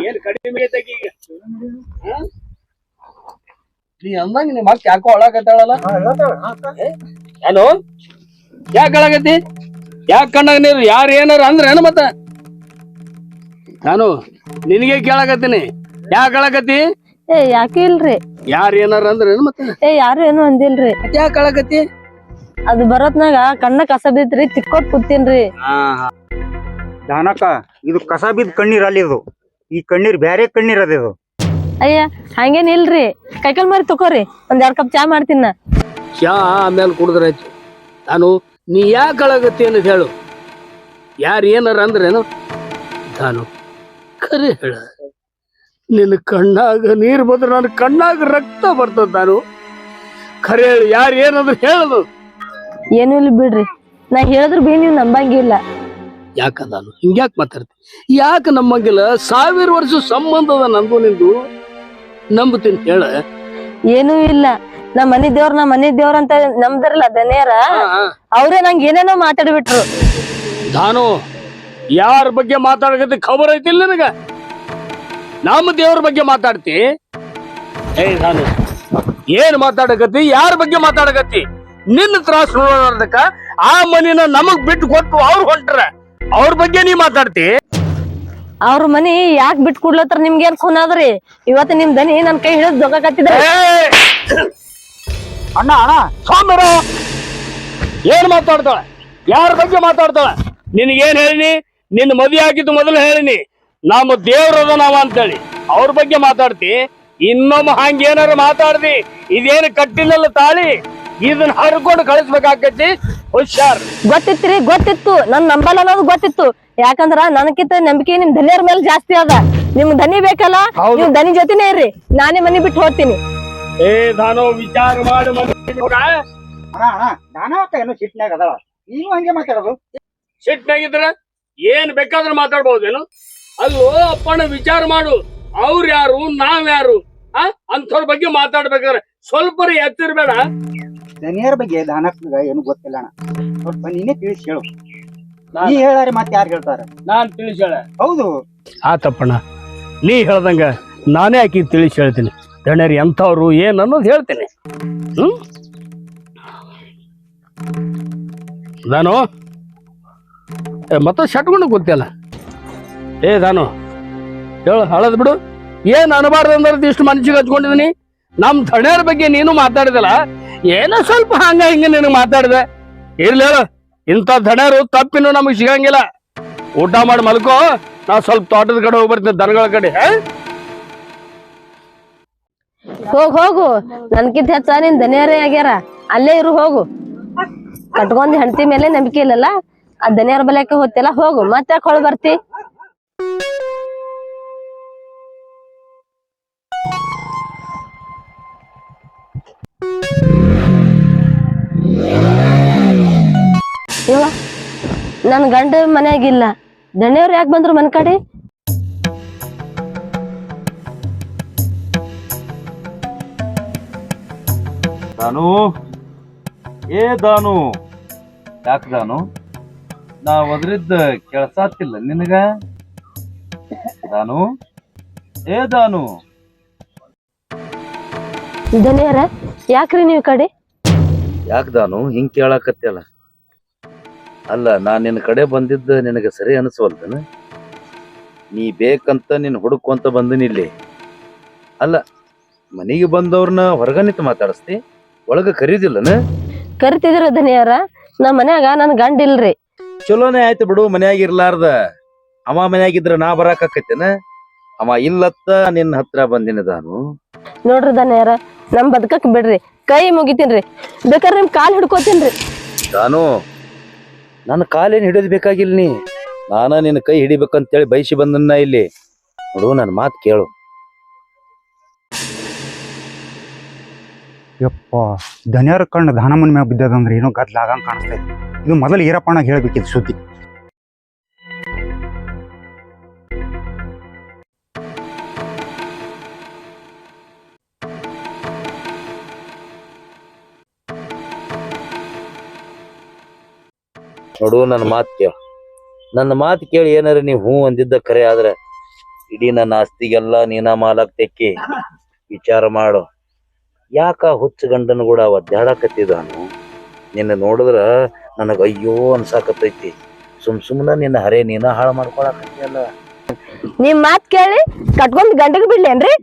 ಏನ್ ಕಡಿಮೆ ಐತಕಿ ಈಗ ನೀ ಅಂದಂಗ ನಿಮ್ಮ ಅಕ್ಕ ಯಾಕೋ ಅಳಕತ್ತಾಳಲ್ಲ ಏನು ಯಾಕೆ ಅಳಕತ್ತಿ ಯಾಕೆ ಕಣ್ಣಾಗ ನೀರು ಯಾರು ಏನಾರ ಅಂದ್ರ ಏನು ಮತ್ತ ನಾನು ನಿನಗೆ ಕೇಳಕತ್ತೀನಿ ಯಾಕೆ ಅಳಕತ್ತಿ ಯಾಕೆ ಇಲ್ರಿ ಯಾರು ಏನಾರ ಅಂದ್ರ ಏನು ಮತ್ತೆ ಯಾರು ಏನು ಅಂದಿಲ್ರಿ ಯಾಕೆ ಅಳಕತ್ತಿ ಅದು ಬರೋತ್ನಾಗ ಕಣ್ಣ ಕಸ ಬಿದ್ರಿ ತಿಕ್ಕೋತ್ ಕೂತೀನ್ರಿ ದಾನಕ್ಕ ಇದು ಕಸ ಬಿದ್ದ ಕಣ್ಣೀರ್ ಅಲ್ಲಿ ಇದು ಈ ಕಣ್ಣೀರ್ ಬ್ಯಾರೆ ಕಣ್ಣೀರ್ ಅದ ಇದು ಅಯ್ಯ ಹಂಗೇನ್ ಇಲ್ರಿ ಕೈಕಲ್ ಮಾರಿ ತಕೋರಿ ಒಂದ್ 2 ಕಪ್ ಚಾ ಮಾಡ್ತೀನ ಚಾ ಆಮೇಲೆ ಕುಡಿದ್ರಾಯ್ತು ನಾನು ನೀ ಯಾಕೆ ಅಳಗತ್ತಿ ಅನ್ನೋದು ಹೇಳು ಯಾರು ಏನಾರ ಅಂದ್ರೇನು ನಾನು ಖರೆ ಹೇಳ ನಿನ್ನ ಕಣ್ಣಾಗ ನೀರು ಬಂದ್ರೆ ನನ್ನ ಕಣ್ಣಾಗ ರಕ್ತ ಬರ್ತದ ನಾನು ಖರೆ ಹೇಳು ಯಾರು ಏನಂದ್ರೆ ಹೇಳದು ಏನು ಇಲ್ಲ ಬಿಡ್ರಿ ನಾ ಹೇಳಿದ್ರು ಬಿ ನೀವ್ ನಂಬಂಗಿಲ್ಲ ಯಾಕ ನಾನು ಹಿಂಗ್ಯಾಕೆ ಮಾತಾಡ್ತಿ ಯಾಕೆ ನಮ್ಮಂಗಿಲ್ಲ 1000 ವರ್ಷ ಸಂಬಂಧ ಅದ ನಂದು ನಿಂದು ನಂಬುತ್ತೀನಿ ಹೇಳ ಏನೂ ಇಲ್ಲ ನಮ್ ಮನಿ ದೇವ್ರ ಅಂತ ನಮ್ದ್ರಲ್ಲ ದನಿಯರ ಅವ್ರೇ ನಂಗೆ ಏನೇನೋ ಮಾತಾಡ್ಬಿಟ್ರು ನಾನು ಯಾರ ಬಗ್ಗೆ ಮಾತಾಡಕತ್ತಿ ಖಬರ್ ಐತಿಲ್ಲ ನನಗ ನಮ್ಮ ದೇವ್ರ ಬಗ್ಗೆ ಮಾತಾಡ್ತಿ ನಾನು ಏನ್ ಮಾತಾಡಕತ್ತಿ ಯಾರ ಬಗ್ಗೆ ಮಾತಾಡಕತ್ತಿ ನಿನ್ನ ತ್ರಾಸ ನೋಡೋದಕ್ಕ ಆ ಮನಿನ ನಮಗ್ ಬಿಟ್ಟು ಕೊಟ್ಟು ಅವ್ರು ಹೊಂಟ್ರ ಅವ್ರ ಬಗ್ಗೆ ನೀ ಮಾತಾಡ್ತಿ ಅವ್ರ ಮನಿ ಯಾಕೆ ಬಿಟ್ ಕೊಡ್ಲತ್ತಾರ ನಿಮ್ಗೇನ್ ಖೂನ್ ಆದ್ರಿ ಇವತ್ತು ನಿಮ್ ದನಿ ನನ್ ಕೈ ಹಿಡಿದ್ ಜೋಗಾಕತ್ತಿದ್ರ ಅಣ್ಣ ಅಣ್ಣ ಸೋಮರ ಏನ್ ಮಾತಾಡ್ತಾಳ ಯಾರ ಬಗ್ಗೆ ಮಾತಾಡ್ತಾಳ ನಿನಗೇನ್ ಹೇಳಿನಿ ನಿನ್ನ ಮದುವೆ ಆಗಿದ್ದು ಮೊದಲು ಹೇಳಿನಿ ನಮ್ಮ ದೇವ್ರದ ನಾವ ಅಂತೇಳಿ ಅವ್ರ ಬಗ್ಗೆ ಮಾತಾಡ್ತಿ ಇನ್ನೊಮ್ಮೆ ಹಂಗೇನಾರ ಮಾತಾಡ್ದಿ ಇದೇನು ಕಟ್ಟಿಲ್ಲಲ್ಲ ತಾಳಿ ಇದನ್ನ ಹರ್ಕೊಂಡು ಕಳಿಸ್ಬೇಕಾಕತಿ ಹುಷಾರ್ ಗೊತ್ತಿತ್ತು ನನ್ ನಂಬಲ್ಲ ಅನ್ನೋದು ಗೊತ್ತಿತ್ತು ಯಾಕಂದ್ರ ನನಕಿಂತ ನಂಬಿಕೆ ನಿಮ್ ಧನಿಯರ ಮೇಲೆ ಜಾಸ್ತಿ ಅದ ನಿಮ್ ದನಿ ಬೇಕಲ್ಲ ನಿಮ್ ದನಿ ಜೊತೆನೇ ಇರ್ರಿ ನಾನೇ ಮನಿ ಬಿಟ್ಟು ಹೋಗ್ತೀನಿ ನಾನು ವಿಚಾರ ಮಾಡಿ ಏನು ಸಿಟ್ನಾಗ ಅದಾಳ ನೀವು ಹಂಗೆ ಮಾತಾಡೋದು ಸಿಟ್ನಾಗಿದ್ರ ಏನ್ ಬೇಕಾದ್ರೂ ಮಾತಾಡ್ಬಹುದೇನು ಅಲ್ಲೋ ಅಪ್ಪಣ್ಣ ವಿಚಾರ ಮಾಡು ಅವ್ರ ಯಾರು ನಾವ್ ಯಾರು ಅಂಥವ್ರ ಬಗ್ಗೆ ಮಾತಾಡ್ಬೇಕಾದ್ರೆ ಸ್ವಲ್ಪ ಎತ್ತಿರ್ಬೇಡ ದನಿಯರ ಬಗ್ಗೆ ದಾನಕ್ಕ ಏನು ಗೊತ್ತಿಲ್ಲ ಅಣ್ಣ ಸ್ವಲ್ಪ ನೀನೇ ತಿಳಿಸಿ ಹೇಳು ನೀ ಹೇಳಾರೆ ಮತ್ತೆ ಯಾರು ಹೇಳ್ತಾರ ನಾನ್ ತಿಳಿಸಿ ಹೇಳ ಹೌದು ಆತಪ್ಪಣ್ಣ ನೀ ಹೇಳ್ದಂಗ ನಾನೇ ಆಕಿ ತಿಳಿಸಿ ಹೇಳ್ತೀನಿ ದಣ್ಯರು ಎಂಥವ್ರು ಏನ್ ಅನ್ನೋದು ಹೇಳ್ತೀನಿ ನಾನು ಮತ್ತೆ ಶಟ್ಕೊಂಡು ಗೊತ್ತಿಲ್ಲ ನಾನು ಹೇಳು ಹಳದ್ ಬಿಡು ಏನ್ ಅನಬಾರ್ದು ಅಂದ್ರೆ ಇಷ್ಟು ಮನ್ಸಿಗೆ ಹಚ್ಕೊಂಡಿದೀನಿ ನಮ್ ದಣ್ಯರ ಬಗ್ಗೆ ನೀನು ಮಾತಾಡಿದಲ್ಲ ಏನೋ ಸ್ವಲ್ಪ ಹಂಗ ಹಿಂಗ ನಿನಗೆ ಮಾತಾಡಿದೆ ಇರ್ಲಿ ಹೇಳು ಇಂಥ ದಣ್ಯರು ತಪ್ಪಿನೂ ನಮಗ್ ಸಿಗಂಗಿಲ್ಲ ಊಟ ಮಾಡಿ ಮಲ್ಕೋ ನಾ ಸ್ವಲ್ಪ ತೋಟದ ಕಡೆ ಹೋಗಿ ಬರ್ತೀನಿ ದನಗಳ ಕಡೆ ಹೋಗು ನನ್ಕಿಂತ ಹೆಚ್ಚ ನಿನ್ ದನಿಯರೇ ಆಗ್ಯಾರ ಅಲ್ಲೇ ಇರು ಹೋಗು ಕಟ್ಕೊಂಡ್ ಹೆಂಡತಿ ಮೇಲೆ ನಂಬಿಕೆ ಇಲ್ಲಲ್ಲ ಆ ದನಿಯರ ಬಲಕ್ಕೆ ಹೋಗ್ತಿಲ್ಲ ಹೋಗು ಮತ್ತೆ ಹೊಳ ಬರ್ತಿ ಇವ ನನ್ ಗಂಡ ಮನ್ಯಾಗಿಲ್ಲ ದಣಿಯವ್ರು ಯಾಕೆ ಬಂದ್ರು ಮನ್ ಕಡೆ ದಾನು ದಾನು ಯಾಕೆ ದಾನು ನಾ ಒದ್ರಿದ್ದ ಕೆಲ್ಸಾತಿಲ್ಲ ನಿನಗ ದಾನು ದಾನು ದನಿಯರ ಯಾಕ್ರಿ ನೀವ್ ಕಡೆ ಯಾಕೆ ದಾನು ಹಿಂಗ್ ಕೇಳಾಕತ್ತಲ್ಲ ಅಲ್ಲ ನಾನ್ ನಿನ್ನ ಕಡೆ ಬಂದಿದ್ದ ನಿನಗೆ ಸರಿ ಅನಿಸ್ವಲ್ದನ ನೀ ಬೇಕಂತ ನಿನ್ ಹುಡುಕೊಂತ ಬಂದಿನಿ ಇಲ್ಲಿ ಅಲ್ಲ ಮನೆಗೆ ಬಂದವ್ರನ್ನ ಹೊರಗ ನಿಂತು ಮಾತಾಡಿಸ್ತಿ ಒಳಗ ಕರೀದಿಲ್ಲನ ಕರಿತಿದ್ರ ದನಿಯರ ನಮ್ ಮನ್ಯಾಗ ನನ್ ಗಂಡ ಇಲ್ರಿ ಚಲೋನೇ ಆಯ್ತು ಬಿಡು ಮನ್ಯಾಗ ಇರ್ಲಾರ್ದ ಅವ ಮನ್ಯಾಗಿದ್ರ ನಾ ಬರಾಕತ್ತೇನ ಅವ ಇಲ್ಲತ್ತ ನಿನ್ನ ಹತ್ರ ಬಂದಿನ ದಾನು ನೋಡ್ರಿ ದನಿಯರ ನಮ್ ಬದುಕಕ್ ಬಿಡ್ರಿ ಕೈ ಮುಗಿತೀನ್ರಿ ಬೇಕಾದ್ರೆ ನಿಮ್ ಕಾಲ್ ಹಿಡ್ಕೋತೀನ್ರಿ ದಾನು ನನ್ನ ಕಾಲೇನ್ ಹಿಡಿಯೋದ್ ಬೇಕಾಗಿಲ್ಲ ನೀ ನಾನ ನಿನ್ನ ಕೈ ಹಿಡಿಬೇಕಂತೇಳಿ ಬಯಸಿ ಬಂದನ್ನ ಇಲ್ಲಿ ನೋಡು ನನ್ನ ಮಾತು ಕೇಳು ಯಪ್ಪ ಧನ್ಯರ ಕಣ್ಣು ದಾನಮ್ಮನ ಮ್ಯಾಗ ಬಿದ್ದದಂದ್ರೆ ಏನೋ ಗದ್ಲ ಆಗಂಗ್ ಕಾಣಿಸ್ತೈತಿ ಇದು ಮೊದಲು ಈರಪ್ಪಣ್ಣಗೆ ಹೇಳ್ಬೇಕಿದ್ ಸುದ್ದಿ ನೋಡು, ನನ್ನ ಮಾತು ಕೇಳು. ನನ್ನ ಮಾತು ಕೇಳಿ ಏನಾರ ನೀವು ಹ್ಞೂ ಅಂದಿದ್ದ ಖರೆ ಆದ್ರೆ ಇಡೀ ನನ್ನ ಆಸ್ತಿಗೆಲ್ಲ ನೀನ ಮಾಲಕ್ ತೆಕ್ಕಿ ವಿಚಾರ ಮಾಡು. ಯಾಕ ಹುಚ್ಚ ಗಂಡನ ಕೂಡ ಒದ್ದಾಡಕತ್ತಿದಾನು? ನಿನ್ನ ನೋಡಿದ್ರ ನನಗ ಅಯ್ಯೋ ಅನ್ಸಾಕತ್ತೈತಿ. ಸುಮ್ನ ನಿನ್ನ ಹರೇ ನೀನ ಹಾಳು ಮಾಡ್ಕೊಳಕತ್ತಿಯಲ್ಲ. ನಿಮ್ ಮಾತ್ ಕೇಳಿ ಕಟ್ಕೊಂಡ್ ಗಂಡಗ್ ಬಿಡ್ಲೇನ್ರಿ?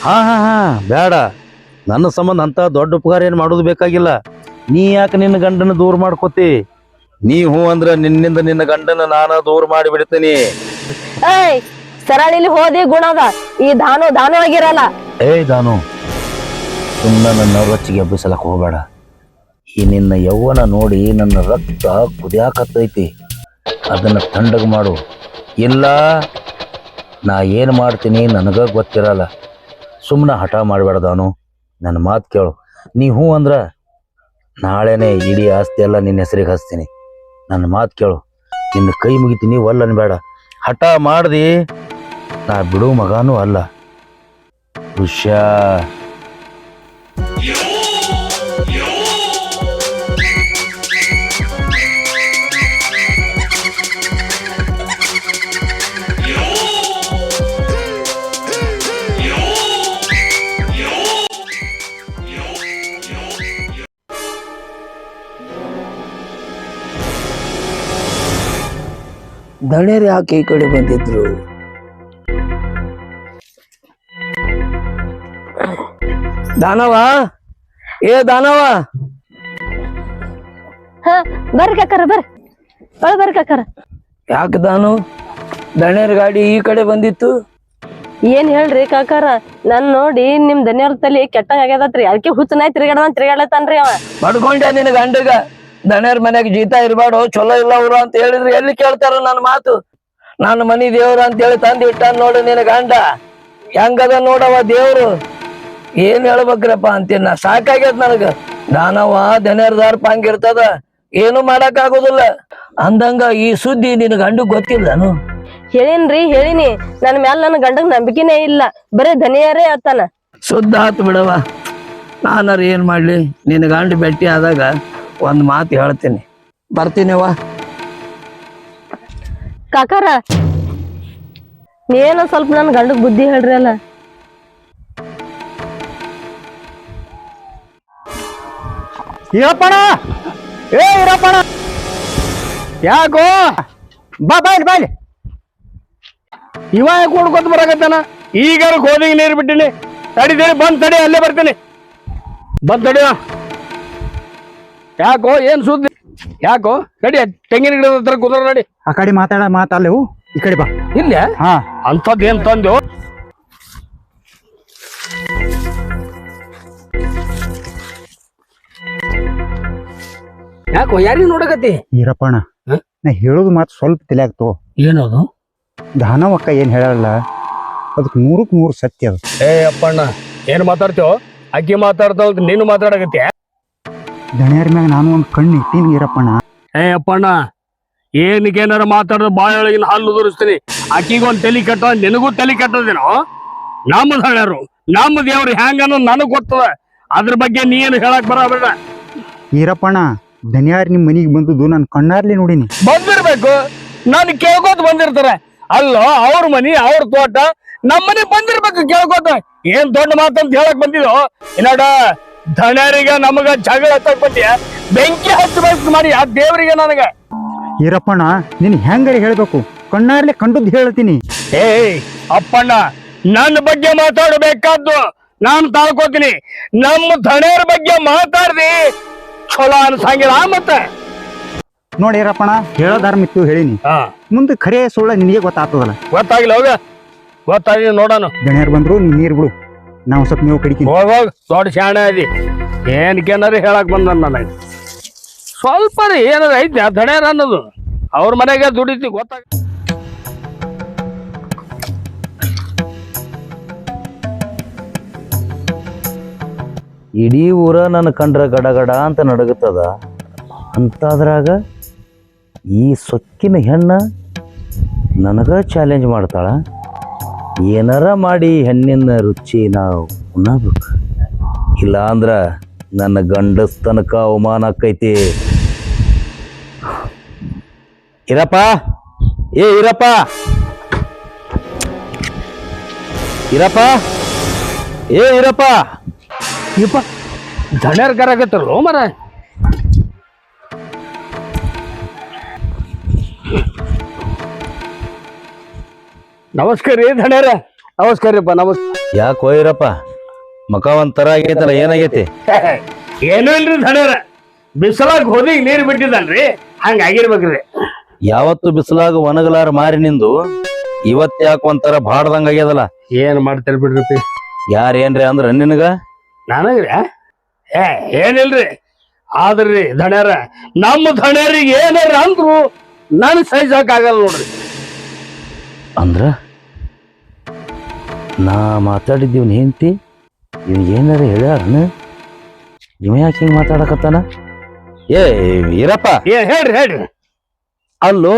ಹಾ ಬೇಡ. ನನ್ನ ಸಂಬಂಧ ಅಂತ ದೊಡ್ಡ ಉಪಕಾರ ಏನ್ ಮಾಡೋದು ಬೇಕಾಗಿಲ್ಲ. ನೀ ಯಾಕೆ ನಿನ್ನ ಗಂಡನ ದೂರ ಮಾಡ್ಕೋತಿ? ನೀ ಹ್ಞೂ ಅಂದ್ರ ನಿನ್ನಿಂದ ನಿನ್ನ ಗಂಡನ ನಾನ ದೂರ ಮಾಡಿ ಬಿಡ್ತೀನಿ. ಏಯ್ ಸರಳಿಲಿ ಹೋದಿ ಗುಣದ ಈ ದಾನು ಆಗಿರಲ್ಲ. ದಾನು, ಸುಮ್ಮನೆ ನನ್ನ ರೊಚ್ಚಿಗೆ ಎಬ್ಬಿಸಲಕ್ ಹೋಗ್ಬೇಡ. ಈ ನಿನ್ನ ಯೌವನ ನೋಡಿ ನನ್ನ ರಕ್ತ ಕುದಿಯಾಕತ್ತೈತಿ. ಅದನ್ನ ತಣ್ಣಗ ಮಾಡು. ಇಲ್ಲ ನಾ ಏನು ಮಾಡ್ತೀನಿ ನನಗ ಗೊತ್ತಿರಲ್ಲ. ಸುಮ್ಮನೆ ಹಠ ಮಾಡಬೇಡ ದಾನು. ನನ್ನ ಮಾತು ಕೇಳು. ನೀ ಹ್ಞೂ ಅಂದ್ರ ನಾಳೆನೆ ಇಡೀ ಆಸ್ತಿ ಎಲ್ಲ ನಿನ್ನ ಹೆಸರಿಗೆ ಹಚ್ತೀನಿ. ನನ್ನ ಮಾತು ಕೇಳು. ನಿನ್ನ ಕೈ ಮುಗಿತೀನಿ, ಒಲ್ಲನ್ ಬೇಡ. ಹಠ ಮಾಡ್ದಿ ನಾ ಬಿಡು ಮಗಾನೂ ಅಲ್ಲ. ಹುಷಾ ದಣ್ಯರು ಯಾಕೆ ಈ ಕಡೆ ಬಂದಿದ್ರು? ದಾನವ, ದಾನವ, ಬರ್ರಿ ಕಾಕಾರ ಬರ್ರಿ ಕಾಕಾರ. ಯಾಕೆ ದಾನು ದಣ್ಯರ ಗಾಡಿ ಈ ಕಡೆ ಬಂದಿತ್ತು? ಏನ್ ಹೇಳ್ರಿ ಕಾಕಾರ, ನನ್ ನೋಡಿ ನಿಮ್ ದನಿಯವ್ರ ತಲಿ ಕೆಟ್ಟಂಗ ಆಗ್ಯದತ್ರಿ. ಅದಕ್ಕೆ ಹುಚ್ಚನಾಯ್ ತಿರ್ಗಾಡತಾನ್ರಿ ಅವ. ಬಡ್ಕೊಂಡೆ ನಿನ್ ಗಂಡಗ ದಣ್ಯರ ಮನ್ಯಾಗ ಜೀತ ಇರ್ಬಾರ್ದು, ಚಲೋ ಇಲ್ಲ ಅವ್ರು ಅಂತ ಹೇಳಿದ್ರು ಎಲ್ಲಿ ಕೇಳ್ತಾರ ನನ್ನ ಮಾತು? ನನ್ನ ಮನಿ ದೇವ್ರ ಅಂತ ಹೇಳಿ ತಂದು ಇಟ್ಟ ನೋಡು ನಿನ್ನ ಗಂಡ. ಹೆಂಗದ ನೋಡವ ದೇವ್ರು. ಏನ್ ಹೇಳ್ಬೇಕ್ರಪ್ಪ ಅಂತೀನಿ ನಾ. ಸಾಕಾಗ್ಯದ ನನಗ. ದಾನವ ದಣ್ಯರ್ದಾರ ಹಂಗಿರ್ತದ, ಏನು ಮಾಡಕ್ ಆಗುದಿಲ್ಲ. ಅಂದಂಗ ಈ ಸುದ್ದಿ ನಿನ್ ಗಂಡು ಗೊತ್ತಿಲ್ಲನು? ಹೇಳಿನಿ. ನನ್ ಮ್ಯಾಲ ನನ್ ಗಂಡಗ್ ನಂಬಿಕೆನೇ ಇಲ್ಲ. ಬರೀ ದನಿಯರೇ ಆತಾನ. ಶುದ್ಧ ಆತು ಬಿಡವ. ನಾನಾರ ಏನ್ ಮಾಡ್ಲಿ? ನಿನ್ ಗಂಡು ಭೇಟಿ ಆದಾಗ ಒಂದ್ ಮಾತು ಹೇಳ್ತೀನಿ. ಬರ್ತೀನಿವ. ಕಾಕಾರ ನೀವೇನೋ ಸ್ವಲ್ಪ ನನ್ ಗಂಡಗ್ ಬುದ್ಧಿ ಹೇಳ್ರಿ ಅಲ್ಲ. ಇರಪ್ಪಣ, ಇರಪ್ಪಣ, ಯಾಕೋ ಬಾಯ್ಲಿ ಇವ ಯಾಕೆ ಹುಡ್ಕೊತ ಬರಾಕತ್ತಾನ? ಈಗಾರ ಕೋದಿಗೆ ನೀರು ಬಿಟ್ಟಿನಿ. ತಡಿದೇಳಿ ಬಂದ್ ತಡಿ, ಅಲ್ಲೇ ಬರ್ತೀನಿ. ಬಂದ್ ತಡಿ. ಯಾಕೋ ಏನ್ ಸುದ್ದಿ? ಯಾಕೋ ನಡಿ, ತೆಂಗಿನ ಗಿಡದ ಹತ್ರ ಕುದುರ ನಡಿ. ಆ ಕಡೆ ಮಾತಾಡವು, ಈ ಕಡೆ ಬಾ. ಇಲ್ಲ ಹಾ, ಅಂತದ್ ಏನ್ ತಂದು? ಯಾಕೋ ಯಾರಿಗ ನೋಡಕತ್ತಿ? ಈರಪ್ಪಣ, ನಾ ಹೇಳೋದು ಮಾತು ಸ್ವಲ್ಪ ತಲೆಯಾಗ್ತೋ. ಏನದು? ದಾನವಕ್ಕ ಏನ್ ಹೇಳಲ್ಲ, ಅದಕ್ಕೆ 100ಕ್ಕೆ 100 ಸತ್ಯ ಅದು. ಅಪ್ಪಣ್ಣ ಏನ್ ಮಾತಾಡ್ತೇವ? ಅಕ್ಕಿ ಮಾತಾಡ್ತಾವ, ನೀನು ಮಾತಾಡಕತ್ತಿ. ದಣ್ಯರ ಮ್ಯಾಗ ನಾನು ಒಂದ್ ಕಣ್ಣು ಇಟ್ಟೀನಿ ಈರಪ್ಪಣ. ಅಪ್ಪಣ್ಣ ಏನಕ್ಕೇನಾರ ಮಾತಾಡೋದು ಬಾಯೊಳಗಿನ ಹಾಲು ಉದುರಿಸ್ತೀನಿ. ಅಕ್ಕಿಗೊಂದ್ ತಲಿ ಕೆಟ್ಟ, ನಿನಗೂ ತಲಿ ಕೆಟ್ಟದೇನೋ? ನಮ್ಮ ದಣ್ಯರು ನಮ್ಮ ದೇವ್ರು ಹೆಂಗನ್ನೋ ನನಗ್ ಗೊತ್ತದ. ಅದ್ರ ಬಗ್ಗೆ ನೀ ಏನು ಹೇಳಕ್ ಬರಬೇಡ. ಈರಪ್ಪಣ, ದಣ್ಯಾರ್ ನಿಮ್ ಮನಿಗೆ ಬಂದದ್ದು ನಾನು ಕಣ್ಣಾರ್ಲಿ ನೋಡಿನಿ. ಬಂದಿರ್ಬೇಕು, ನಾನು ಕೇಳ್ಕೋತ ಬಂದಿರ್ತಾರೆ. ಅಲ್ಲೋ ಅವ್ರ ಮನಿ ಅವ್ರ ತೋಟ, ನಮ್ಮ ಮನೆ ಬಂದಿರ್ಬೇಕು ಕೇಳ್ಕೋತ. ಏನ್ ದೊಡ್ಡ ಮಾತಂತ ಹೇಳಕ್ ಬಂದಿದೋ? ಇನ್ನಾಡ ದಣ್ಯರಿಗೆ ನಮಗ ಜಗಳ ಹತ್ತಕ್ ಬಂದಿಯ? ಬೆಂಕಿ ಹಚ್ಚಬೇಕು ಮಾಡಿ ಆ ದೇವರಿಗೆ ನನಗ. ಈರಪ್ಪಣ, ನೀನ್ ಹೆಂಗಾರಿ ಹೇಳ್ಬೇಕು? ಕಣ್ಣಾರ್ಲೆ ಕಂಡದ್ದು ಹೇಳ್ತೀನಿ. ಅಪ್ಪಣ್ಣ, ನನ್ನ ಬಗ್ಗೆ ಮಾತಾಡಬೇಕಾದ್ದು ನಾನು ತಾಳ್ಕೋತೀನಿ. ನಮ್ಮ ದಣ್ಯರ ಬಗ್ಗೆ ಮಾತಾಡ್ದಿ ಚಲೋ ಅನ್ಸಂಗಿಲ್ಲ. ಮತ್ತೆ ನೋಡಿ ಈರಪ್ಪಣ, ಹೇಳೋದಾರ್ಮಿತ್ತು ಹೇಳಿನಿ. ಮುಂದೆ ಖರೆ ಸುಳ್ಳ ನಿನಗೆ ಗೊತ್ತಾಗ್ತದಲ್ಲ. ಗೊತ್ತಾಗಿಲ್ಲ, ಹೋಗ ಗೊತ್ತಾಗಿ ನೋಡೋಣ. ದಣ್ಯಾರ್ ಬಂದ್ರು ನೀ ನೀರ್ ಬಿಡು, ನಾವು ಸ್ವಲ್ಪ ನೀವು ಕಡಿತೀನಿ. ಹೋಗೋಗ್ ದೊಡ್ಡ ಶಾಣೆ ಅದಿ. ಏನಕ್ಕೇನಾರು ಹೇಳಕ್ ಬಂದ ನನಗೆ ಸ್ವಲ್ಪ ರೀ ಏನಾರ ಐತಿ ಆ ದಣ್ಯರ ಅನ್ನೋದು. ಅವ್ರ ಮನೆಗೆ ದುಡಿತಿ ಗೊತ್ತಾಗ. ಇಡೀ ಊರ ನನ್ನ ಕಂಡ್ರ ಗಡಗಡ ಅಂತ ನಡಗುತ್ತದ. ಅಂತಾದ್ರಾಗ ಈ ಸೊಕ್ಕಿನ ಹೆಣ್ಣ ನನಗ ಚಾಲೆಂಜ್ ಮಾಡ್ತಾಳ. ಏನಾರ ಮಾಡಿ ಹೆಣ್ಣಿನ ರುಚಿ ನಾವು ಉಣ್ಣಬೇಕು. ಇಲ್ಲ ಅಂದ್ರ ನನ್ನ ಗಂಡಸ್ತನಕ ಅವಮಾನ ಆಕೈತಿ. ಇರಪ್ಪ ಏ ಇರಪ್ಪ ಇರಪ್ಪ ಏ ಇರಪ್ಪ ಯಪ್ಪ ಧಣ್ಯಾರ ಕರಾಕತ್ತಲ್ಲ ಮರ. ನಮಸ್ಕಾರ ರೀ ಧಣ್ಯಾರ. ನಮಸ್ಕಾರಪ್ಪ ನಮಸ್ಕಾರ. ಯಾಕೋ ಇರಪ್ಪ ಮಕ ಒಂಥರ ಆಗೈತಲ್ಲ, ಏನಾಗೈತಿ? ಏನೂ ಇಲ್ರಿ ಧಣ್ಯಾರ, ಬಿಸಲಾಗ ಹೋದಿಗ್ ನೀರ್ ಬಿಟ್ಟಿದ್ದಲ್ರಿ, ಹಂಗಾಗಿರ್ಬೇಕ್ರಿ. ಯಾವತ್ತು ಬಿಸಿಲಾಗ ಒಣಗಲಾರ ಮಾರಿ ನಿಂದು ಇವತ್ ಯಾಕ ಒಂಥರ ಬಾಡ್ದಂಗ ಆಗ್ಯದಲ್ಲ. ಏನ್ ಮಾಡ್ತಾರ ಬಿಡ್ರಿ. ಯಾರೇನ್ರಿ ಅಂದ್ರ ನಿನಗ? ನನಗ್ರಿ ಏನಿಲ್ರಿ, ಆದ್ರಿ ಧಣ್ಯಾರ ನಮ್ಮ ಧಣ್ಯಾರಿಗೆ ಏನಾರ ಅಂದ್ರು ನನ್ ಸಹಿಸಕ್ ಆಗಲ್ಲ ನೋಡ್ರಿ. ಅಂದ್ರ ನಾ ಮಾತಾಡಿದ್ದೀವ್ ಹೆಂಡ್ತಿ ಇವ್ ಏನಾರ ಹೇಳ್ಯಾರನ? ಇವ ಯಾಕೆ ಹಿಂಗ್ ಮಾತಾಡಕತ್ತಾನ? ಏ ಇರಪ್ಪ ಹೇಳ್ರಿ. ಅಲ್ಲೋ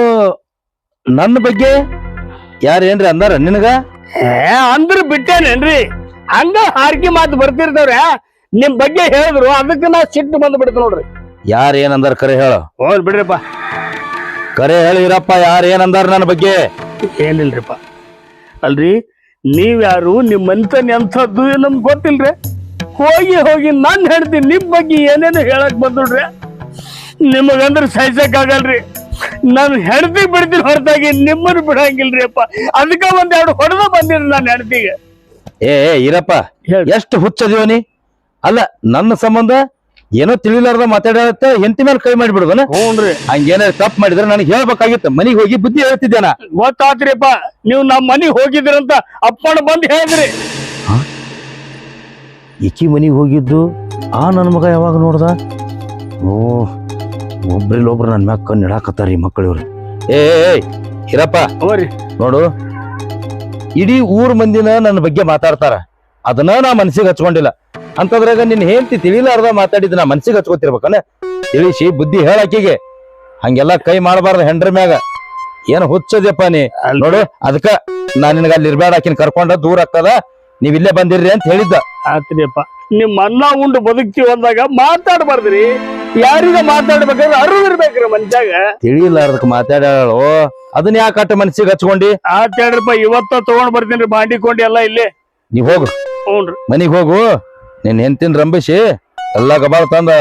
ನನ್ನ ಬಗ್ಗೆ ಯಾರೇನ್ರಿ ಅಂದಾರ ನಿನಗ? ಅಂದ್ರ ಬಿಟ್ಟೇನೇನ್ರಿ, ಹಂಗ ಹಾರ್ಕಿ ಮಾತು ಬರ್ತಿರ್ತಾವ್ರ. ನಿಮ್ ಬಗ್ಗೆ ಹೇಳಿದ್ರು ಅದಕ್ಕ ನಾ ಸಿಟ್ಟು ಬಂದ್ ಬಿಡ್ತು ನೋಡ್ರಿ. ಯಾರ ಏನಂದಾರ ಕರೆ ಹೇಳ. ಹೋದ್ ಬಿಡ್ರಿಪ್ಪ, ಕರೆ ಹೇಳಿ ಇರಪ್ಪ, ಯಾರ ಏನಂದಾರ ನನ್ನ ಬಗ್ಗೆ? ಏನಿಲ್ರಿಪ್ಪ. ಅಲ್ರಿ ನೀವ್ಯಾರು, ನಿಮ್ ಮನ್ತನ್ ಎಂಥದ್ದು ನಮ್ಗೆ ಗೊತ್ತಿಲ್ರಿ. ಹೋಗಿ ನಾನ್ ಹೇಳ್ತೀನಿ ನಿಮ್ ಬಗ್ಗೆ ಏನೇನು ಹೇಳಕ್ ಬಂದ್ರಿ. ನಿಮಗಂದ್ರ ಸಹಿಸಕ್ ಆಗಲ್ರಿ. ನಾನು ಹೆಣ್ತಿ ಬಿಡ್ತೀನಿ ಹೊರತಾಗಿ ನಿಮ್ಮನ್ನು ಬಿಡಂಗಿಲ್ರಿ ಅಪ್ಪ. ಅದಕ್ಕ ಒಂದೆರಡು ಹೊಡೆದ ಬಂದಿರಿ ನಾನು ಹೆಣ್ತಿಗೆ. ಏ ಇರಪ್ಪ, ಎಷ್ಟು ಹುಚ್ಚದಿವನಿ. ಅಲ್ಲ ನನ್ನ ಸಂಬಂಧ ಏನೋ ತಿಳಿಲಾರ್ದ ಮಾತಾಡತ್ತ ಹೆಂಡತಿ ಮೇಲೆ ಕೈ ಮಾಡಿಬಿಡುದನ? ಹ್ಞೂನ್ರಿ. ಹಂಗೇನಾರ ತಪ್ಪು ಮಾಡಿದ್ರೆ ನನಗೆ ಹೇಳ್ಬೇಕಾಗಿತ್ತು, ಮನಿಗೆ ಹೋಗಿ ಬುದ್ಧಿ ಹೇಳ್ತಿದ್ದೇನ. ಗೊತ್ತಾತ್ರಿಪ್ಪ, ನೀವು ನಮ್ಮ ಮನಿಗ್ ಹೋಗಿದ್ರಂತ ಅಪ್ಪಣ ಬಂದ್ ಹೇಳಿದ್ರಿ. ಇಕ್ಕಿ ಮನಿಗೆ ಹೋಗಿದ್ದು ಆ ನನ್ನ ಮಗ ಯಾವಾಗ ನೋಡ್ದ? ಓ ಒಬ್ರಿಲ್ಲೊಬ್ರು ನನ್ನ ಮ್ಯಾಗ ಕಣ್ಣು ಇಡಾಕತ್ತಾರ ಈ ಮಕ್ಕಳು ಇವ್ರು. ಏ ಇರಪ್ಪ ಹೋರಿ ನೋಡು, ಇಡೀ ಊರ್ ಮಂದಿನ ನನ್ನ ಬಗ್ಗೆ ಮಾತಾಡ್ತಾರ, ಅದನ್ನ ನಾ ಮನ್ಸಿಗೆ ಹಚ್ಕೊಂಡಿಲ್ಲ. ಅಂತದ್ರಾಗ ನಿನ್ ಹೆಂಡತಿ ತಿಳಿಲಾರ್ದ ಮಾತಾಡಿದ್ ನಾ ಮನ್ಸಿಗೆ ಹಚ್ಕೋತಿರ್ಬೇಕನ? ತಿಳಿಸಿ ಬುದ್ಧಿ ಹೇಳಾಕಿಗೆ. ಹಂಗೆಲ್ಲಾ ಕೈ ಮಾಡಬಾರ್ದು ಹೆಂಡ್ರ ಮ್ಯಾಗ. ಏನ್ ಹುಚ್ಚದ್ಯಪ್ಪ ನೀ ನೋಡು. ಅದಕ್ಕ ನಾ ನಿನಗ ಅಲ್ಲಿ ಇರ್ಬೇಡ, ಆಕಿನ ಕರ್ಕೊಂಡ ದೂರ ಆಗ್ತದ, ನೀವ್ ಇಲ್ಲೇ ಬಂದಿರ್ರಿ ಅಂತ ಹೇಳಿದ್ದ. ಆತ್ರಿಯಪ್ಪ, ನಿಮ್ ಅನ್ನ ಉಂಡು ಬದುಕ್ತಿವಿ ಅಂದಾಗ ಮಾತಾಡ್ಬಾರ್ದ್ರಿ. ಯಾರಿಗ ಮಾತಾಡ್ಬೇಕಾದ್ರೆ ಅರಿವಿರ್ಬೇಕ್ರಿ ಮನ್ಷ್ಯಾಗ. ತಿಳಿಲಾರ್ದಕ್ ಮಾತಾಡೋ ಅದನ್ನ ಯಾಕಟ್ಟ ಮನ್ಸಿಗೆ ಹಚ್ಕೊಂಡಿ? ಆತೇಳ್ರಿಪ್ಪ, ಇವತ್ತ ತಗೊಂಡ್ ಬರ್ತೀನಿ ಬಾಂಡಿಕೊಂಡಿ ಎಲ್ಲ ಇಲ್ಲೇ. ನೀವ್ ಹೋಗು, ಹ್ಞೂನ್ರಿ. ಮನಿಗ್ ಹೋಗು, ನಿನ್ ಹೆಂಡತಿನ ರಂಬಿಸಿ ಎಲ್ಲಾ ಗಬಾಳ ತಂದ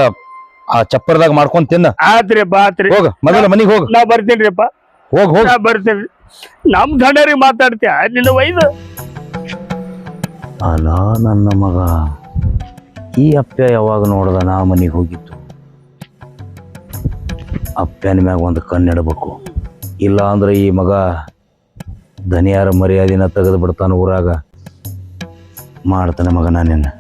ಆ ಚಪ್ಪರದಾಗ ಮಾಡ್ಕೊಂಡ್ ತಿನ್ನ. ಆತ್ರಿಯಪ್ಪ ಆತ್ರಿ. ಹೋಗ ಮೊದಲ ಮನಿಗ್ ಹೋಗ. ನಾ ಬರ್ತೀನ್ರಿಪ್ಪ, ಹೋಗ್ ಹೋಗ. ನಾ ಬರ್ತೀನಿ. ನಮ್ ಧಣ್ಯರಿಗೆ ಮಾತಾಡ್ತೀಯ ನಿನ್ನ ವೈದು? ಅಲ್ಲ ನನ್ನ ಮಗ ಈ ಅಪ್ಪ ಯಾವಾಗ ನೋಡ್ದ ನಾ ಮನಿಗೆ ಹೋಗಿದ್ದು? ಅಪ್ಪನ ಮ್ಯಾಗ ಒಂದು ಕಣ್ಣಿಡಬೇಕು, ಇಲ್ಲ ಅಂದ್ರೆ ಈ ಮಗ ಧನಿಯಾರ ಮರ್ಯಾದಿನ ತೆಗೆದು ಬಿಡ್ತಾನ ಊರಾಗ. ಮಾಡ್ತಾನೆ ಮಗ ನಾನೇನು.